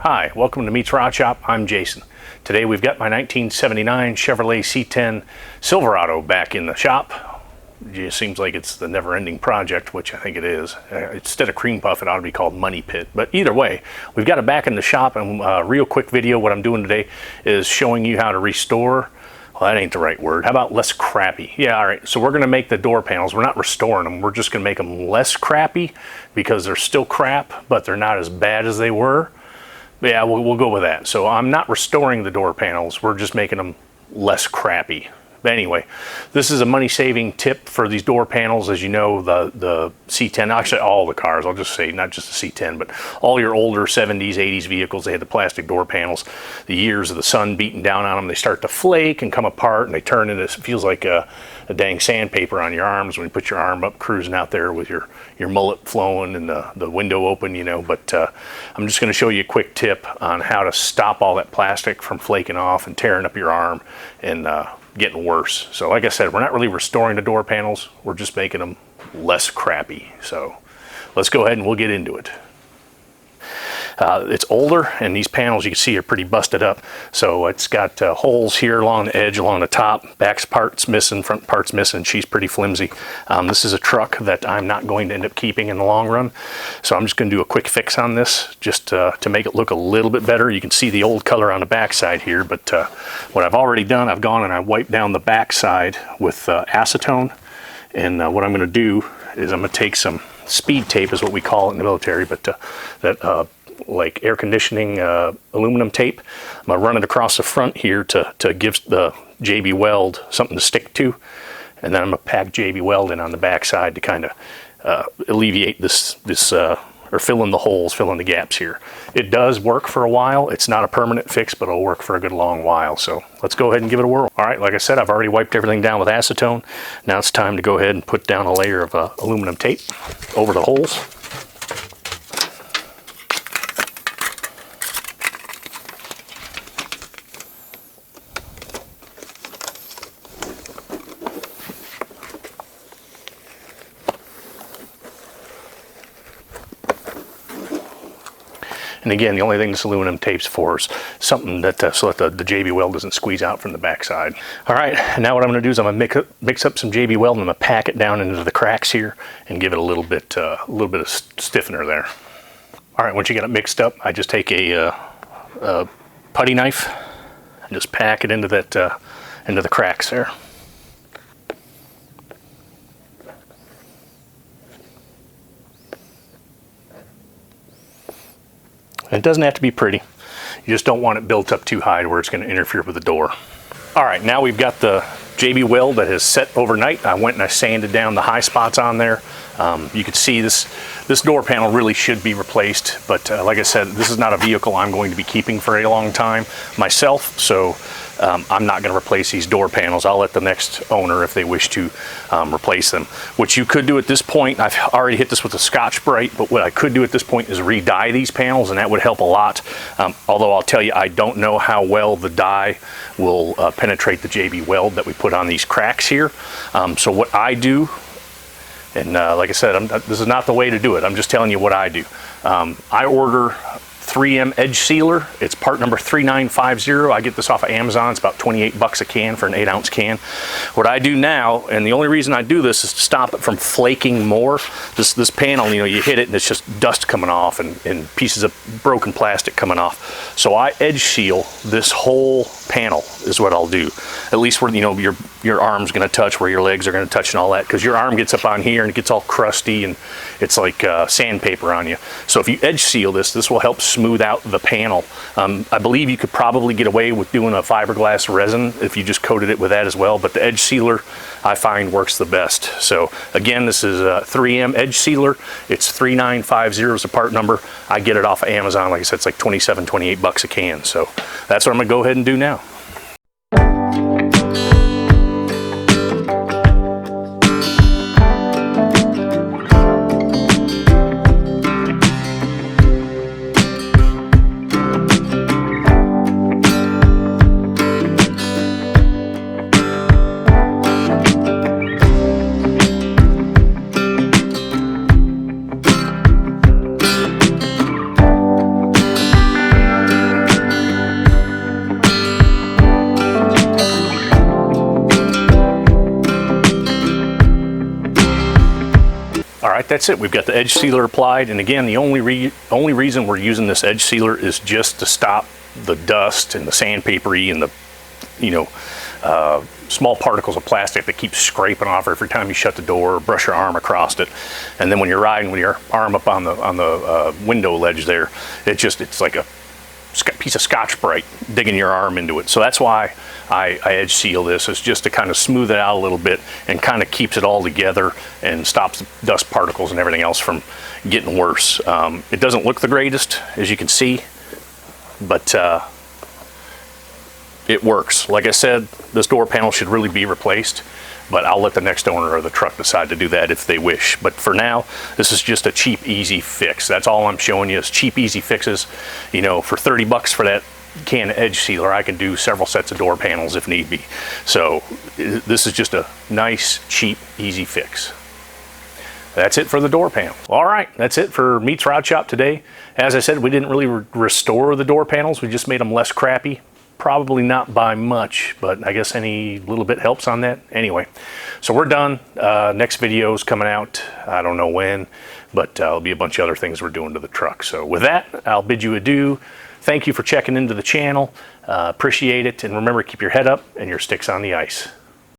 Hi, welcome to Meets Rod Shop. I'm Jason. Today we've got my 1979 Chevrolet C10 Silverado back in the shop. It just seems like it's the never-ending project, which I think it is. Instead of cream puff, it ought to be called money pit. But either way, we've got it back in the shop, and a real quick video. What I'm doing today is showing you how to restore. Well, that ain't the right word. How about less crappy? Yeah, all right. So we're going to make the door panels. We're not restoring them. We're just going to make them less crappy because they're still crap, but they're not as bad as they were. Yeah, we'll go with that. So I'm not restoring the door panels. We're just making them less crappy. But anyway, this is a money-saving tip for these door panels. As you know, the C10, actually all the cars, I'll just say, not just the C10, but all your older 70s, 80s vehicles, they had the plastic door panels. The years of the sun beating down on them, they start to flake and come apart, and they turn into, it feels like a dang sandpaper on your arms when you put your arm up cruising out there with your mullet flowing and the window open, you know. But I'm just going to show you a quick tip on how to stop all that plastic from flaking off and tearing up your arm and getting worse. So like I said, we're not really restoring the door panels. We're just making them less crappy. So let's go ahead and we'll get into it. It's older, and these panels you can see are pretty busted up. So it's got holes here along the edge, along the top. Back part's missing, front part's missing. She's pretty flimsy. This is a truck that I'm not going to end up keeping in the long run. So I'm just going to do a quick fix on this just to make it look a little bit better. You can see the old color on the back side here, but what I've already done, I've gone and I wiped down the back side with acetone. And what I'm going to do is I'm going to take some speed tape, is what we call it in the military, but like air conditioning aluminum tape. I'm going to run it across the front here to give the JB Weld something to stick to, and then I'm going to pack JB Weld in on the back side to kind of alleviate this or fill in the holes, fill in the gaps here. It does work for a while. It's not a permanent fix, but it'll work for a good long while. So let's go ahead and give it a whirl. All right, like I said, I've already wiped everything down with acetone. Now it's time to go ahead and put down a layer of aluminum tape over the holes. And again, the only thing this aluminum tape's for is something that so that the JB Weld doesn't squeeze out from the backside. All right, now what I'm going to do is I'm going to mix up some JB Weld, and I'm going to pack it down into the cracks here and give it a little bit of stiffener there. All right, once you get it mixed up, I just take a putty knife and just pack it into the cracks there. It doesn't have to be pretty. You just don't want it built up too high to where it's going to interfere with the door. All right, now we've got the JB Weld that has set overnight. I went and I sanded down the high spots on there. You can see this door panel really should be replaced, but like I said, this is not a vehicle I'm going to be keeping for a long time myself, so I'm not going to replace these door panels. I'll let the next owner, if they wish to, replace them. What you could do at this point, I've already hit this with a Scotch-Brite, but what I could do at this point is re-dye these panels, and that would help a lot. Although I'll tell you, I don't know how well the dye will penetrate the JB Weld that we put on these cracks here. So what I do, and like I said, this is not the way to do it. I'm just telling you what I do. I order 3M edge sealer. It's part number 3950. I get this off of Amazon. It's about 28 bucks a can for an 8-ounce can. What I do now, and the only reason I do this is to stop it from flaking more. This panel, you know, you hit it and it's just dust coming off and pieces of broken plastic coming off. So I edge seal this whole panel is what I'll do. At least where, you know, your arm's going to touch, where your legs are going to touch and all that, because your arm gets up on here and it gets all crusty and it's like sandpaper on you. So if you edge seal this will help smooth out the panel. I believe you could probably get away with doing a fiberglass resin if you just coated it with that as well, but the edge sealer I find works the best. So again, this is a 3M edge sealer. It's 3950 is the part number. I get it off of Amazon. Like I said, it's like 27, 28 bucks a can. So that's what I'm gonna go ahead and do now. that's it. We've got the edge sealer applied, and again, the only reason we're using this edge sealer is just to stop the dust and the sandpapery and the, you know, small particles of plastic that keep scraping off every time you shut the door or brush your arm across it. And then when you're riding with your arm up on the window ledge there, it's like a piece of Scotch-Brite digging your arm into it. So that's why I edge seal this, is just to kind of smooth it out a little bit and kind of keeps it all together and stops the dust particles and everything else from getting worse. It doesn't look the greatest, as you can see, but it works. Like I said, this door panel should really be replaced, but I'll let the next owner of the truck decide to do that if they wish. But for now, this is just a cheap, easy fix. That's all I'm showing you is cheap, easy fixes. You know, for 30 bucks for that can of edge sealer, I can do several sets of door panels if need be. So this is just a nice, cheap, easy fix. That's it for the door panel. All right, that's it for Meets Rod Shop today. As I said, we didn't really restore the door panels. We just made them less crappy. Probably not by much, but I guess any little bit helps on that. Anyway, so we're done. Next video is coming out. I don't know when, but there'll be a bunch of other things we're doing to the truck. So with that, I'll bid you adieu. Thank you for checking into the channel. Appreciate it. And remember, keep your head up and your sticks on the ice.